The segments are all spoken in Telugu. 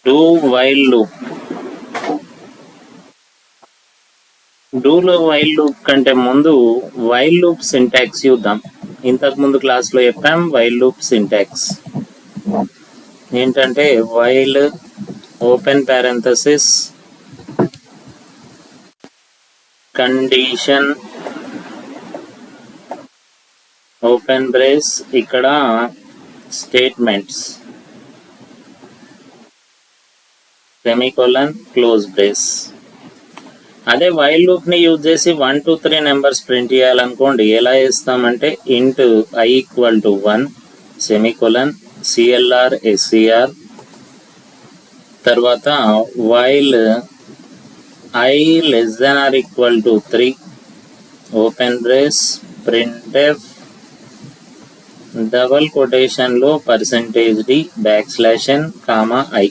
Do while loop. డూలో వైల్ లూప్ కంటే ముందు వైల్ లూప్ సింటాక్స్ చూద్దాం. ఇంతకు ముందు క్లాస్లో చెప్పాం వైల్ లూప్ సింటాక్స్ ఏంటంటే while open parenthesis condition open brace, ఇక్కడ స్టేట్మెంట్స్ సెమీకోలన్ క్లోజ్ బ్రేస్. అదే వైల్ లూప్ ని యూజ్ చేసి 1 2 3 నెంబర్స్ ప్రింట్ చేయాలనుకోండి, ఎలా చేస్తామంటే int I equal to 1 semicolon CLR SCR, తర్వాత while I less than or equal to 3 open brace printf double quotation లో %d బ్యాక్/n comma I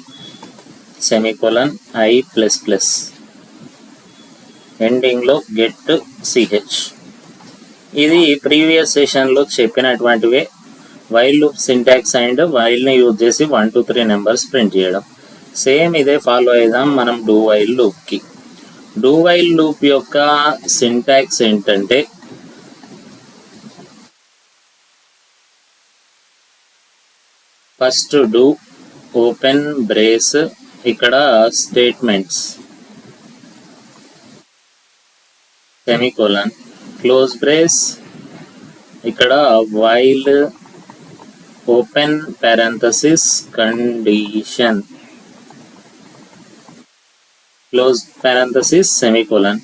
semicolon I plus plus ending లో గెట్ ch. ఇది ప్రీవియస్ సెషన్ లో చెప్పినటువంటివే while loop syntax and while ని యూజ్ చేసి 1 2 3 నెంబర్స్ ప్రింట్ చేయడం. సేమ్ ఇదే ఫాలో అయిదాం మనం డూ వైల్ లూప్ కి. డూ వైల్ లూప్ యొక్క సింటాక్స్ ఏంటంటే ఫస్ట్ డూ ఓపెన్ బ్రేస్, ఇక్కడ స్టేట్మెంట్స్ సెమీకోలన్ క్లోజ్ బ్రేస్, ఇక్కడ while open parenthesis condition close parenthesis semicolon.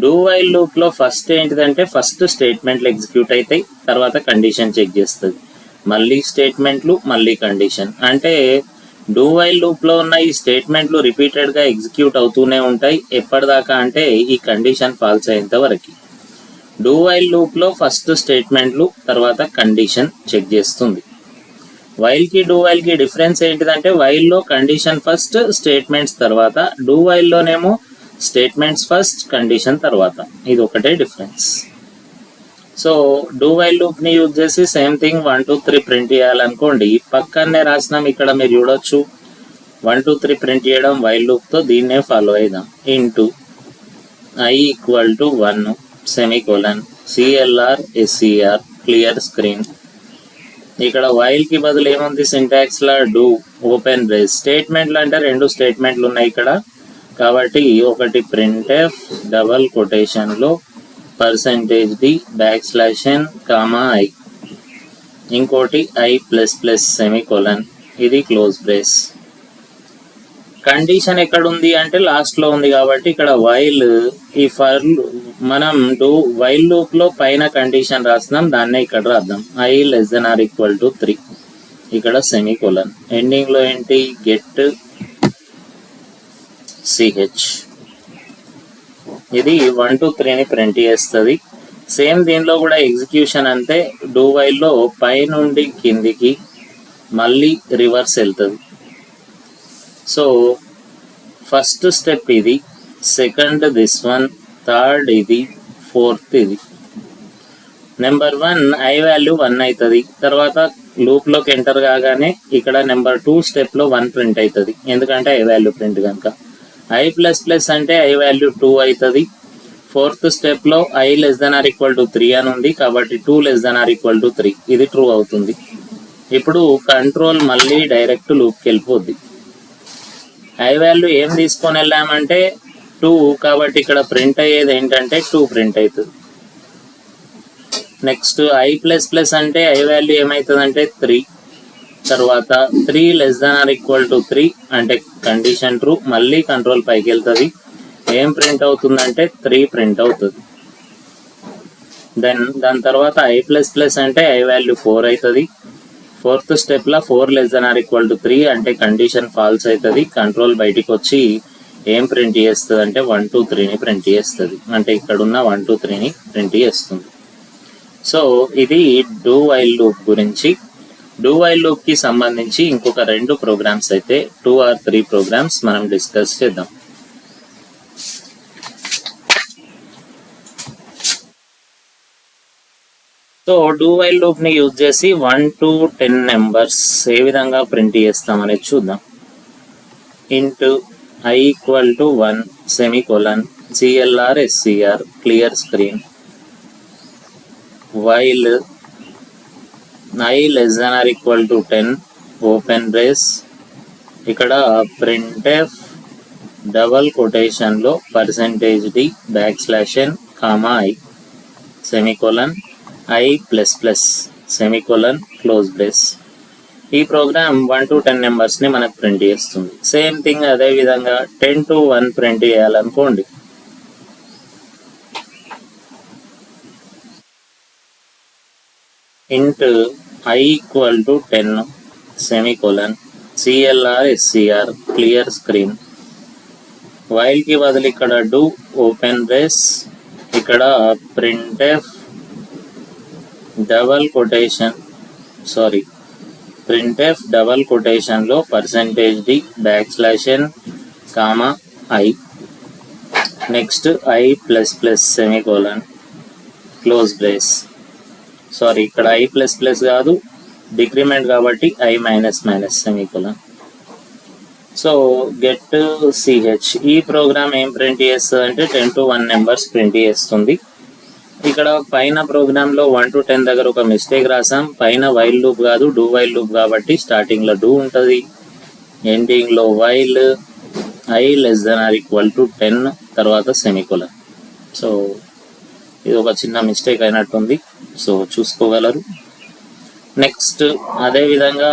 Do while loop లో ఫస్ట్ ఏంటిదంటే ఫస్ట్ స్టేట్మెంట్లు ఎగ్జిక్యూట్ అవుతాయి, తర్వాత కండిషన్ చెక్ చేస్తుంది, మళ్ళీ స్టేట్మెంట్లు మళ్ళీ కండిషన్. అంటే డూ వైల్ లూప్ లో ఉన్న ఈ స్టేట్మెంట్లు రిపీటెడ్ గా ఎగ్జిక్యూట్ అవుతూనే ఉంటాయి. ఎప్పటిదాకా అంటే ఈ కండిషన్ ఫాల్స్ అయ్యేంత వరకు. డూ వైల్ లూప్ లో ఫస్ట్ స్టేట్మెంట్లు తర్వాత కండిషన్ చెక్ చేస్తుంది. వైల్ కి డూ వైల్ కి డిఫరెన్స్ ఏంటిదంటే వైల్ లో కండిషన్ ఫస్ట్ స్టేట్మెంట్స్ తర్వాత, డూ వైల్ లోనేమో స్టేట్మెంట్స్ ఫస్ట్ కండిషన్ తర్వాత. ఇది ఒకటే difference. So do while loop ని యూజ్ చేసి సేమ్ థింగ్ 1 2 3 ప్రింట్ చేయాలనుకోండి, పక్కనే రాసినాం, ఇక్కడ మీరు చూడొచ్చు 1 2 3 ప్రింట్ చేయడం వైల్ లూప్ తో. దీన్నే ఫాలో అయిదాం. Int I equal to 1 semicolon CLR SCR clear screen. ఇక్కడ వైల్ కి బదులు ఏముంది సింటాక్స్ లా డూ ఓపెన్ బ్రేస్. స్టేట్మెంట్లు అంటే 2 స్టేట్మెంట్లు ఉన్నాయి ఇక్కడ కాబట్టి, ఒకటి printf డబల్ కొటేషన్ లో %d బ్యాక్/n కామా I, ఇంకోటి I ప్లస్ ప్లస్ సెమీకోలన్, ఇది క్లోజ్ బ్రేస్. కండిషన్ ఎక్కడ ఉంది అంటే లాస్ట్ లో ఉంది కాబట్టి ఇక్కడ వైల్ ఈ ఫర్ మనం వైల్ లూప్ లో పైన కండిషన్ రాస్తున్నాం, దాన్నే ఇక్కడ రాద్దాం. I less than or equal to 3, ఇక్కడ సెమీకోలన్, ఎండింగ్ లో ఏంటి గెట్ ch. ఇది 1 2 3 ని ప్రింట్ చేస్తుంది. సేమ్ దీనిలో కూడా ఎగ్జిక్యూషన్ అంతే. డూ వైల్ లో పై నుండి కిందికి మళ్ళీ రివర్స్ వెళ్తుంది. సో ఫస్ట్ స్టెప్ ఇది, సెకండ్ దిస్ వన్, థర్డ్ ఇది, ఫోర్త్ ఇది. నెంబర్ 1 I వాల్యూ 1 అవుతుంది. తర్వాత లూప్ లోకి ఎంటర్ కాగానే ఇక్కడ నెంబర్ 2 స్టెప్ లో 1 ప్రింట్ అవుతుంది, ఎందుకంటే I వాల్యూ ప్రింట్ కనుక. I ప్లస్ ప్లస్ అంటే I వాల్యూ 2 అవుతుంది. ఫోర్త్ స్టెప్ లో I less than or equal to 3 అని ఉంది కాబట్టి 2 less than or equal to 3, ఇది ట్రూ అవుతుంది. ఇప్పుడు కంట్రోల్ మళ్ళీ డైరెక్ట్ లూప్కి వెళ్ళిపోద్ది. I వాల్యూ ఏం తీసుకొని వెళ్ళామంటే 2, కాబట్టి ఇక్కడ ప్రింట్ అయ్యేది ఏంటంటే 2 ప్రింట్ అవుతుంది. నెక్స్ట్ I ప్లస్ ప్లస్ అంటే I వాల్యూ ఏమవుతుందంటే 3, తర్వాత 3 less than or equal to 3 అంటే కండిషన్ ట్రూ, మళ్ళీ కంట్రోల్ పైకి వెళ్తుంది. ఏం ప్రింట్ అవుతుందంటే 3 ప్రింట్ అవుతుంది. దాని తర్వాత I ప్లస్ ప్లస్ అంటే I వాల్యూ 4 అవుతుంది. ఫోర్త్ స్టెప్ లో 4 less than or equal to 3 అంటే కండిషన్ ఫాల్స్ అవుతుంది. కంట్రోల్ బయటికి వచ్చి ఏం ప్రింట్ చేస్తుంది అంటే 1 2 3 ని ప్రింట్ చేస్తుంది, అంటే ఇక్కడ ఉన్న 1 2 3 ని ప్రింట్ చేస్తుంది. సో ఇది డూ వైల్ లూప్ గురించి. డూ వైల్ లూప్ కి సంబంధించి ఇంకొక 2 ప్రోగ్రామ్స్ అయితే 2 or 3 ప్రోగ్రామ్స్ మనం డిస్కస్ చేద్దాం. సో డూ వైల్ లూప్ ని యూజ్ చేసి 1 to 10 నెంబర్స్ ఏ విధంగా ప్రింట్ చేస్తాం అనేది చూద్దాం. Int I equal to 1 semicolon CLR SCR clear screen while I less than or equal to 10 open brace ఇక్కడ printf డబల్ కొటేషన్లో %d \n I semicolon I plus plus semicolon close brace. ఈ ప్రోగ్రామ్ 1 to 10 నెంబర్స్ని మనకు ప్రింట్ చేస్తుంది. సేమ్ థింగ్ అదే విధంగా 10 to 1 ప్రింట్ చేయాలనుకోండి. Int I equal to 10 semicolon CLR SCR clear screen వైల్కి బదులు ఇక్కడ డూ ఓపెన్ బ్రేస్ ఇక్కడ printf డబల్ కొటేషన్లో %d \n I next I plus plus semicolon close brace. ఇక్కడ I ప్లస్ ప్లస్ కాదు, డిక్రిమెంట్ కాబట్టి I minus minus semicolon. So get CH ఈ ప్రోగ్రామ్ ఏం ప్రింట్ చేస్తుంది అంటే 10 to 1 నెంబర్స్ ప్రింట్ చేస్తుంది. ఇక్కడ పైన ప్రోగ్రాంలో 1 to 10 దగ్గర ఒక మిస్టేక్ రాసాం. పైన వైల్ లూప్ కాదు డూ వైల్ లూప్ కాబట్టి స్టార్టింగ్లో డూ ఉంటుంది, ఎండింగ్లో while I less than or equal to 10 తర్వాత సెమీకోలన్. సో ఇది ఒక చిన్న మిస్టేక్ అయినట్టుంది, సో చూసుకోగలరు. నెక్స్ట్ అదేవిధంగా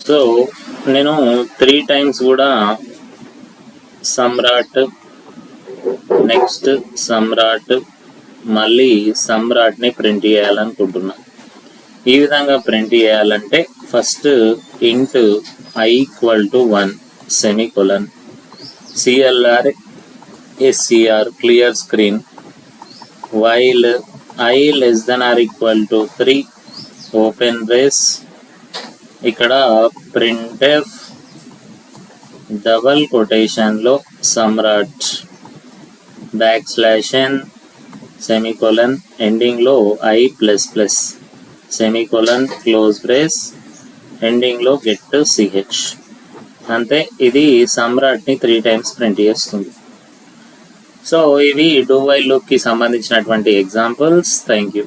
సో నేను 3 times కూడా సమ్రాట్ నెక్స్ట్ సమ్రాట్ మళ్ళీ సమ్రాట్ని ప్రింట్ చేయాలనుకుంటున్నా. ఈ విధంగా ప్రింట్ చేయాలంటే first int I equal to 1 semicolon CLR SCR clear screen while I less than or equal to 3 open brace ఇక్కడ printf డబల్ కొటేషన్లో సమ్రాట్ \n సెమీకోలన్ ఎండింగ్లో I plus plus semicolon close brace ఎండింగ్లో గెట్ CH. అంతే, ఇది సమ్రాట్ని 3 times ప్రింట్ చేస్తుంది. సో ఇవి డూ వైల్ లూప్కి సంబంధించినటువంటి ఎగ్జాంపుల్స్. Thank you.